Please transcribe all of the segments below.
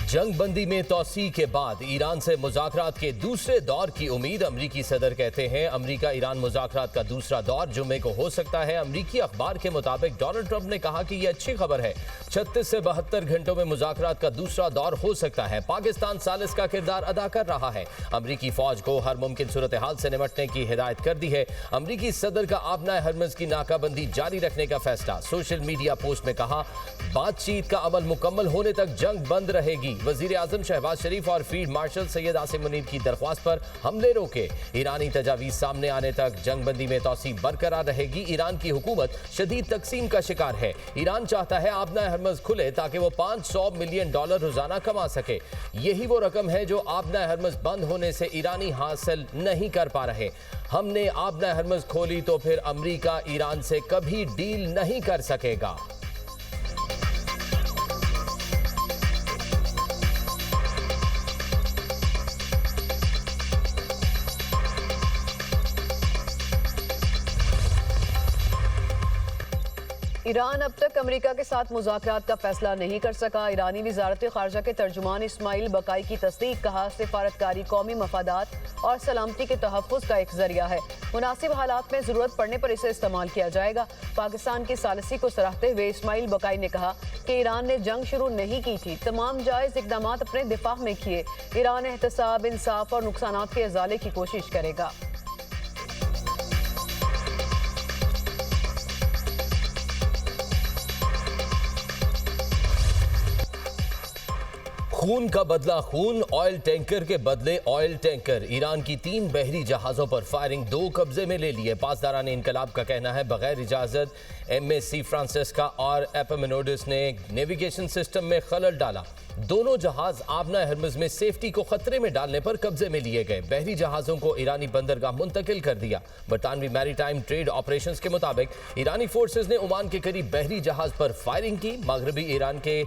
जंग बंदी में तौसी के बाद ईरान से मुज़ाकरात के दूसरे दौर की उम्मीद। अमरीकी सदर कहते हैं अमरीका ईरान मुज़ाकरात का दूसरा दौर जुम्मे को हो सकता है। अमरीकी अखबार के मुताबिक डोनाल्ड ट्रंप ने कहा कि यह अच्छी खबर है। 36 से 72 घंटों में मुज़ाकरात का दूसरा दौर हो सकता है। पाकिस्तान सालिस का किरदार अदा कर रहा है। अमरीकी फौज को हर मुमकिन सूरत हाल से निपटने की हिदायत कर दी है। अमरीकी सदर का आबना हरमज की नाकाबंदी जारी रखने का फैसला। सोशल मीडिया पोस्ट में कहा बातचीत का अमल मुकम्मल होने तक जंग बंद रहेगी। वजीर आजम शहबाज शरीफ और फील्ड मार्शल सैयद आसिम मुनीर की दरख्वास्त पर हमले रोके। ईरानी तजावीज सामने आने तक जंग बंदी में तौसी बरकरार रहेगी। ईरान की हुकूमत शदीद तकसीम का शिकार है। ईरान चाहता है आबना हरमज खुले ताकि वो $500 मिलियन रोजाना कमा सके। यही वो रकम है जो आबना हरमज बंद होने से ईरानी हासिल नहीं कर पा रहे। हमने आबना हरमज खोली तो फिर अमरीका ईरान से कभी डील नहीं कर सकेगा। ईरान अब तक अमेरिका के साथ मुज़ाकरात का फैसला नहीं कर सका। ईरानी वज़ारत ख़ारजा के तर्जुमान इस्माइल बकाई की तस्दीक। कहा सिफारतकारी कौमी मफादात और सलामती के तहफ़्फ़ुज़ का एक ज़रिया है। मुनासिब हालात में ज़रूरत पड़ने पर इसे इस्तेमाल किया जाएगा। पाकिस्तान की सालिसी को सराहते हुए इस्माइल बकाई ने कहा कि ईरान ने जंग शुरू नहीं की थी, तमाम जायज़ इक़दाम अपने दिफा में किए। ईरान एहतसाब, इंसाफ और नुकसानात के इज़ाले की कोशिश करेगा। खून का बदला खून, ऑयल टैंकर के बदले ऑयल टैंकर। ईरान की 3 बहरी जहाजों पर फायरिंग, 2 कब्जे में ले लिए। पासदारान इनकलाब का कहना है बगैर इजाजत MSC फ्रांसिस्का और एपोमिनोडिस ने नेविगेशन सिस्टम में खलल डाला। दोनों जहाज आबना हरमज में सेफ्टी को खतरे में डालने पर कब्जे में लिए गए। बहरी जहाजों को ईरानी बंदरगाह मुंतकिल कर दिया। बरतानवी मैरीटाइम ट्रेड ऑपरेशंस के मुताबिक ईरानी फोर्सेज ने ओमान के करीब बहरी जहाज पर फायरिंग की। मगरबी ईरान के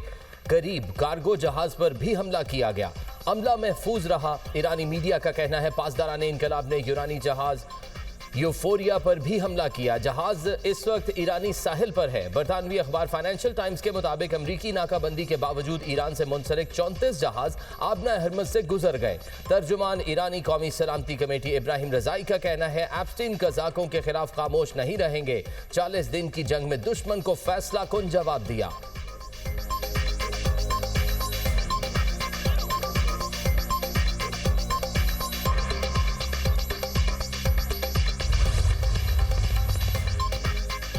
करीब कार्गो जहाज पर भी हमला किया गया। अमला महफूज रहा। ईरानी मीडिया का कहना है पासदारान इनकलाब ने यूरानी जहाज यूफोरिया पर भी हमला किया। जहाज इस वक्त ईरानी साहिल पर है। बरतानवी अखबार फाइनेंशियल टाइम्स के मुताबिक अमरीकी नाकाबंदी के बावजूद ईरान से मुंसलिक 34 जहाज आबना हरमज से गुजर गए। तर्जुमान ईरानी कौमी सलामती कमेटी इब्राहिम रजाई का कहना है एप्स्टीन कज़ाकों के खिलाफ खामोश नहीं रहेंगे। 40 दिन की जंग में दुश्मन को फैसला कुन जवाब दिया।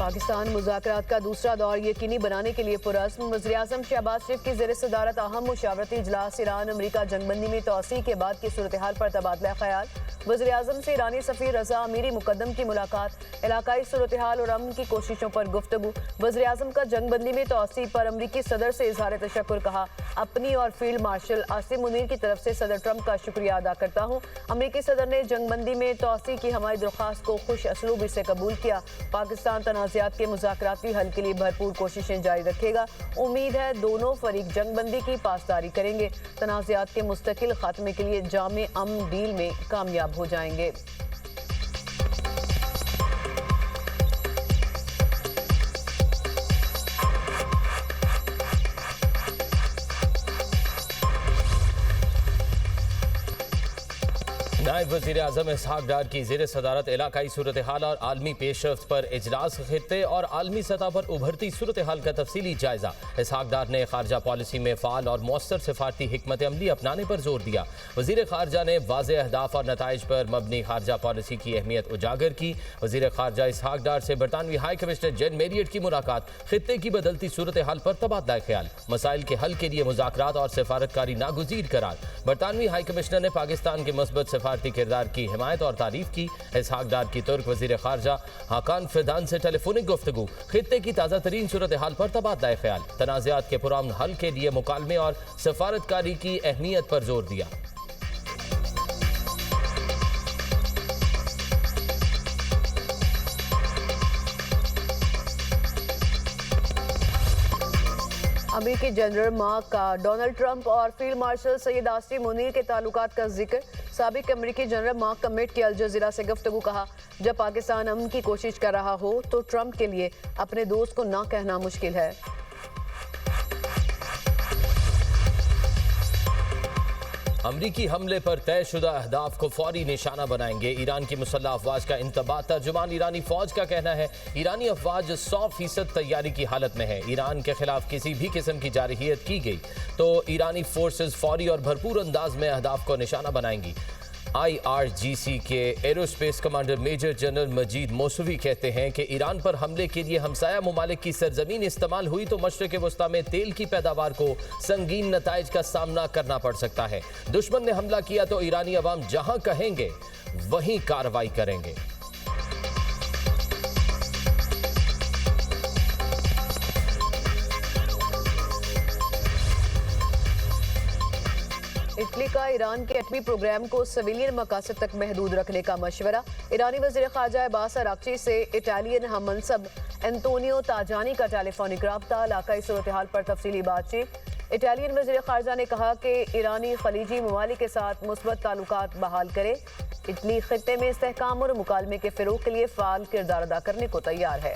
पाकिस्तान मुज़ाकरात का दूसरा दौर यकीनी बनाने के लिए पुरअज़्म। वज़ीर-ए-आज़म शहबाज शरीफ की ज़ेर सदारत अहम मुशावरती इजलास। ईरान अमरीका जंगबंदी में तौसी के बाद की सूरत हाल पर तबादला ख्याल। वज़ीर-ए-आज़म से ईरानी सफ़ीर रज़ा अमीरी मुक़द्दम की मुलाकात। इलाकाई सूरत हाल और अमन की कोशिशों पर गुफ्तगू। वज़ीर-ए-आज़म का जंगबंदी में तौसी पर अमरीकी सदर से इज़हार तशक्कुर। कहा अपनी और फील्ड मार्शल आसिम मुनीर की तरफ से सदर ट्रंप का शुक्रिया अदा करता हूँ। अमरीकी सदर ने जंगबंदी में तौसी की हमारी दरख्वास्त को खुश असलूबी से कबूल किया। पाकिस्तान तनाज़ात के मुज़ाकराती हल के लिए भरपूर कोशिशें जारी रखेगा। उम्मीद है दोनों फरीक जंगबंदी की पासदारी करेंगे। तनाज़ात के मुस्तकिल खात्मे के लिए जामे अमन डील में कामयाब हो जाएंगे। नायब वज़ीर आज़म इसहाक डार की ज़ेर सदारत इलाकाई सूरत हाल और आलमी पेशरफ्त पर इजलास। खित्ते और आलमी सतह पर उभरती सूरत हाल का तफसीली जायजा। इसहाक डार ने खारजा पॉलिसी में फ़ाल और मौसर सिफारती हिकमत अमली अपनाने पर जोर दिया। वज़ीर खारजा ने वाज़े अहदाफ और नताइज पर मबनी खारजा पॉलिसी की अहमियत उजागर की। वज़ीर खारजा इसहाक डार से बरतानवी हाई कमिश्नर जेन मेरियट की मुलाकात। खित्ते की बदलती सूरत हाल पर तबादला ख्याल। मसाइल के हल के लिए मुज़ाकरात और सिफारतकारी नागुज़ीर करार। बरतानवी हाई कमिश्नर ने पाकिस्तान के मस्बत सिफारती किरदार की हिमायत और तारीफ की। इसहाक डार की तुर्क वज़ीर खारजा हाकान फिदान से टेलीफोनिक गुफ्तगू। खित्ते की ताज़ा तरीन सूरत हाल पर तबादला ख्याल। तनाज़ात के पुरअमन हल के लिए मुकालमे और सफारतकारी की अहमियत पर जोर दिया। अमेरिकी जनरल मार्क का डोनाल्ड ट्रंप और फील्ड मार्शल सैयद आसिम मुनीर के ताल्लुकात का जिक्र। साबिक अमेरिकी जनरल मार्क कमेट की अल जज़ीरा से गुफ्तगू। कहा जब पाकिस्तान अमन की कोशिश कर रहा हो तो ट्रंप के लिए अपने दोस्त को ना कहना मुश्किल है। अमरीकी हमले पर तयशुदा अहदाफ को फौरी निशाना बनाएंगे। ईरान की मुसल्लह अफवाज का इंतबा। तर्जुमान ईरानी फौज का कहना है ईरानी अफवाज 100% तैयारी की हालत में है। ईरान के खिलाफ किसी भी किस्म की जारहियत की गई तो ईरानी फोर्सेस फौरी और भरपूर अंदाज में अहदाफ को निशाना बनाएंगी। IRGC के एरोस्पेस कमांडर मेजर जनरल मजीद मौसवी कहते हैं कि ईरान पर हमले के लिए हमसाया ममालिक की सरजमीन इस्तेमाल हुई तो मशरिक वस्ता में तेल की पैदावार को संगीन नताइज का सामना करना पड़ सकता है। दुश्मन ने हमला किया तो ईरानी अवाम जहां कहेंगे वहीं कार्रवाई करेंगे। इटली का ईरान के एटमी प्रोग्राम को सिविलियन मकासद तक महदूद रखने का मशवरा। ईरानी वज़ीर ख़ारजा अब्बास अराक्ची से इटालियन हम मनसब एंटोनियो ताजानी का टेलीफोनिक रब्ता। इलाकाई सूरत हाल पर तफसीली बातचीत। इटालियन वज़ीर ख़ारजा ने कहा कि ईरानी खलीजी ममालिक के साथ मुस्बत ताल्लुकात बहाल करे। इटली खित्ते में इस्तेहकाम और मुकालमे के फ़रोग़ के लिए फ़ाल किरदार अदा करने को तैयार है।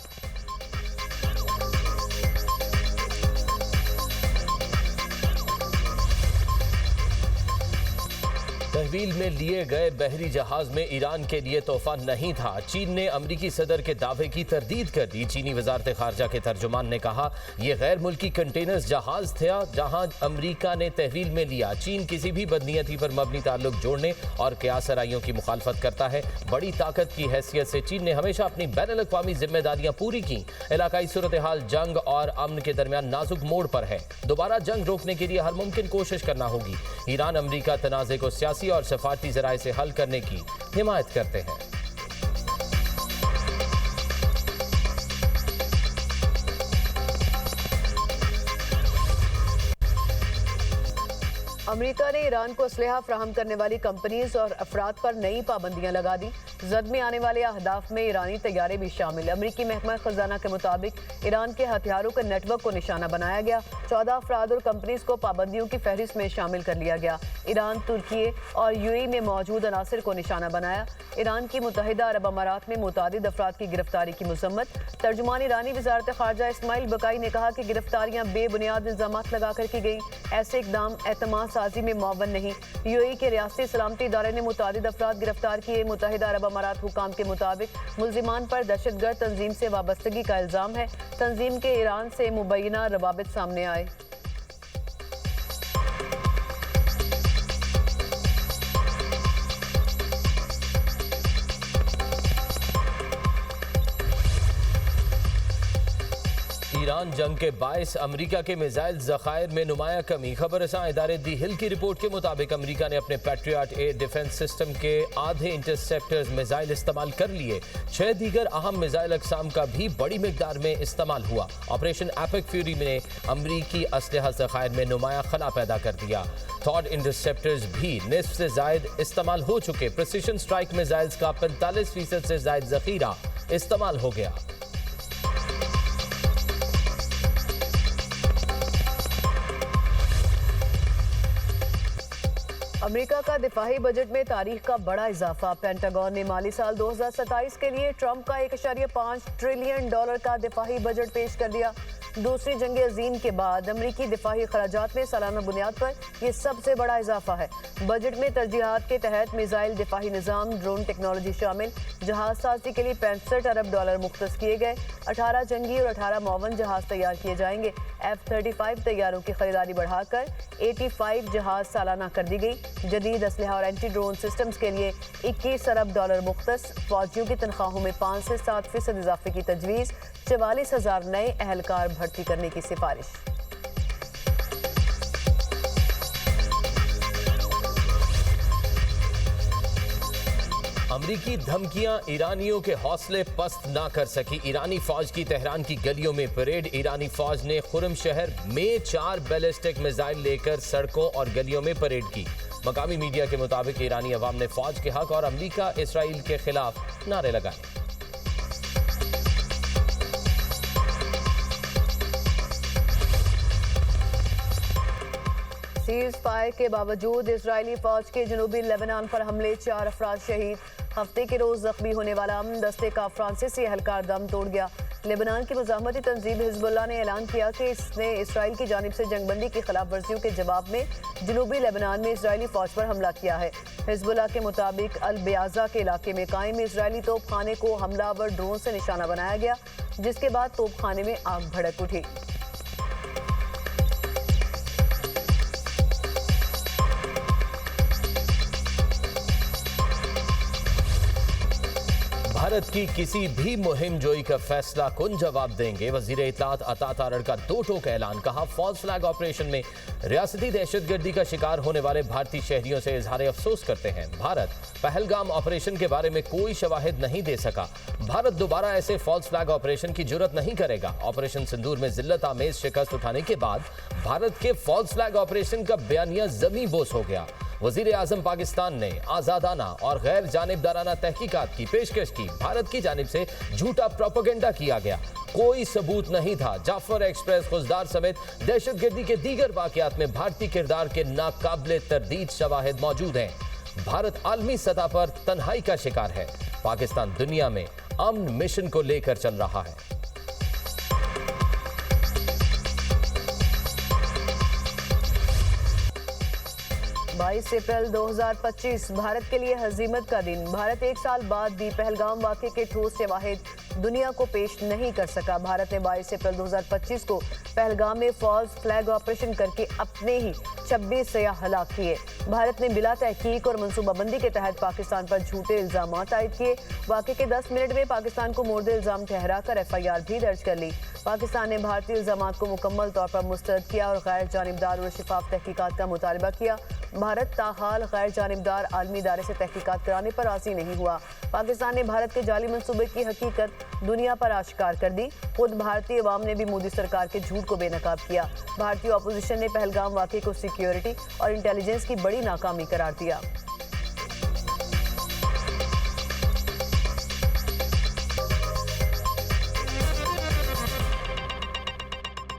तहवील में लिए गए बहरी जहाज में ईरान के लिए तोहफा नहीं था। चीन ने अमरीकी सदर के दावे की तरदीद कर दी। चीनी वजारत खारजा के तर्जुमान ने कहा यह गैर मुल्की कंटेनर्स जहाज था जहां अमरीका ने तहवील में लिया। चीन किसी भी बदनीयती पर मबनी ताल्लुक जोड़ने और क़यास-ए-राइयों की मुखालफत करता है। बड़ी ताकत की हैसियत से चीन ने हमेशा अपनी बैनुल-अक़वामी जिम्मेदारियां पूरी की। इलाकाई सूरत हाल जंग और अमन के दरमियान नाजुक मोड़ पर है। दोबारा जंग रोकने के लिए हर मुमकिन कोशिश करना होगी। ईरान अमरीका तनाज़े को सियासी और सफारती ज़राए से हल करने की हिमायत करते हैं। अमेरिका ने ईरान को असलहा फ्राहम करने वाली कंपनीज और अफराद पर नई पाबंदियां लगा दी। जद में आने वाले अहदाफ में ईरानी तैयारे भी शामिल। अमरीकी महकमा खजाना के मुताबिक ईरान के हथियारों के नेटवर्क को निशाना बनाया गया। 14 अफराद और कंपनीज को पाबंदियों की फहरिस्त में शामिल कर लिया गया। ईरान, तुर्की और UAE में मौजूद अनासिर को निशाना बनाया। ईरान की मुत्तहिदा अरब अमारात में मुतादिद अफराद की गिरफ्तारी की मजम्मत। तर्जुमान ईरानी वजारत खारजा इस्माइल बकाई ने कहा कि गिरफ्तारियां बेबुनियाद इल्जामात लगाकर की गई। ऐसे इकदाम एतमाद साजी में मुअव्वन नहीं। UAE के रियासती सलामती इदारे ने मुतादिद अफराद गिरफ्तार किए। मुत्तहिदा अरब अमारात हुकाम के मुताबिक मुल्जिमान पर दहशतगर्द तंजीम से वाबस्तगी का इल्जाम है। तंजीम के ईरान से मुबैना रवाबित सामने आए। ईरान जंग के बायस अमरीका के मिसाइल ज़खायर में नुमाया कमी। खबरसां इदारे दी हिल की रिपोर्ट के मुताबिक अमरीका ने अपने पैट्रियट एयर डिफेंस सिस्टम के आधे इंटरसेप्टर्स मिसाइल इस्तेमाल कर लिए। 6 दीगर अहम मिसाइल अकसाम का भी बड़ी मिकदार में इस्तेमाल हुआ। ऑपरेशन एपिक फ्यूरी में अमरीकी असलहा ज़खायर में नुमाया खला पैदा कर दिया। थॉड इंटरसेप्टर्स भी निस्फ से जायद इस्तेमाल हो चुके। प्रिसिशन स्ट्राइक मिसाइल्स का 45% से जायद ज़खीरा इस्तेमाल हो गया। अमेरिका का दिफाही बजट में तारीख का बड़ा इजाफा। पेंटागन ने माली साल 2027 के लिए ट्रंप का $1.5 ट्रिलियन का दिफाही बजट पेश कर दिया। दूसरी जंग अजीम के बाद अमरीकी दिफाही खराजात में सालाना बुनियाद पर यह सबसे बड़ा इजाफा है। बजट में तरजीहात के तहत मिसाइल, दिफाही निज़ाम, ड्रोन टेक्नोलॉजी शामिल। जहाज साजी के लिए $65 अरब मुख्तस किए गए। 18 जंगी और 18 मुअव्वन जहाज तैयार किए जाएंगे। F-35 तैयारों की खरीदारी बढ़ाकर 85 जहाज सालाना कर दी गई। जदीद असलहा और एंटी ड्रोन सिस्टम्स के लिए $21 अरब मुख्तस। फौजियों की तनख्वाहों में 5 से 7% इजाफे की तजवीज़। 44,000 नए अहलकार भर्ती करने की सिफारिश। अमरीकी धमकियां ईरानियों के हौसले पस्त ना कर सकी। ईरानी फौज की तेहरान की गलियों में परेड। ईरानी फौज ने खुरम शहर में 4 बैलिस्टिक मिसाइल लेकर सड़कों और गलियों में परेड की। मकामी मीडिया के मुताबिक ईरानी अवाम ने फौज के हक और अमरीका इसराइल के खिलाफ नारे लगाए। सीज फायर के बावजूद इजरायली फौज के जनूबी लेबनान पर हमले, 4 अफराद शहीद। हफ्ते के रोज जख्मी होने वाला अमन दस्ते का फ्रांसीसी एहलकार दम तोड़ गया। लेबनान की मुजाहमती तंजीम हिजबुल्लाह ने ऐलान किया कि इसने इसराइल की जानिब से जंगबंदी की खिलाफ वर्जियों के जवाब में जनूबी लेबनान में इसराइली फौज पर हमला किया है। हिजबुल्लाह के मुताबिक अल ब्याजा के इलाके में कायम इसराइली तोपखाने को हमलावर ड्रोन से निशाना बनाया गया, जिसके बाद तोपखाने में आग भड़क उठी। भारत की किसी भी मुहिम जोई का फैसला कौन जवाब देंगे। वजीर इत्तलात अता तारड़ का दो टोक ऐलान। कहा, फॉल्स फ्लैग ऑपरेशन में रियासती दहशतगर्दी का शिकार होने वाले भारतीय शहरियों से इजहार अफसोस करते हैं। भारत पहलगाम ऑपरेशन के बारे में कोई शवाहिद नहीं दे सका। भारत दोबारा ऐसे फॉल्स फ्लैग ऑपरेशन की जुर्रत नहीं करेगा। ऑपरेशन सिंदूर में जिल्लत आमेज शिकस्त उठाने के बाद भारत के फॉल्स फ्लैग ऑपरेशन का बयानिया जमी बोस हो गया। वजीर आजम पाकिस्तान ने आजादाना और गैर जानिबदाराना तहकीकात की पेशकश की। भारत की जानिब से झूठा प्रोपेगेंडा किया गया, कोई सबूत नहीं था। जाफर एक्सप्रेस खुजदार समेत दहशतगर्दी के दीगर वाकयात में भारतीय किरदार के नाकाबिले तरदीद शवाहिद मौजूद हैं। भारत आलमी सतह पर तन्हाई का शिकार है। पाकिस्तान दुनिया में अमन मिशन को लेकर चल रहा है। 22 अप्रैल 2025 भारत के लिए हजीमत का दिन। भारत एक साल बाद भी पहलगाम वाक़े के ठोस शवाहिद दुनिया को पेश नहीं कर सका। भारत ने 22 अप्रैल 2025 को पहलगाम में फॉल्स फ्लैग ऑपरेशन करके अपने ही 26 सयाह हलाक किए। भारत ने बिला तहकीक और मनसूबाबंदी के तहत पाकिस्तान पर झूठे इल्जाम आयद किए। वाक़े के 10 मिनट में पाकिस्तान को मुर्द इल्जाम ठहरा कर FIR भी दर्ज कर ली। पाकिस्तान ने भारतीय इल्जाम को मुकम्मल तौर पर मुस्तरद किया और गैर जानिबदार और शफाफ तहकीकात का मुतालबा किया। भारत ताहाल गैर जानिबदार आलमी इदारे से तहकीकात कराने पर राजी नहीं हुआ। पाकिस्तान ने भारत के जाली मंसूबे की हकीकत दुनिया पर आश्कार कर दी। खुद भारतीय अवाम ने भी मोदी सरकार के झूठ को बेनकाब किया। भारतीय अपोजिशन ने पहलगाम वाक़े को सिक्योरिटी और इंटेलिजेंस की बड़ी नाकामी करार दिया।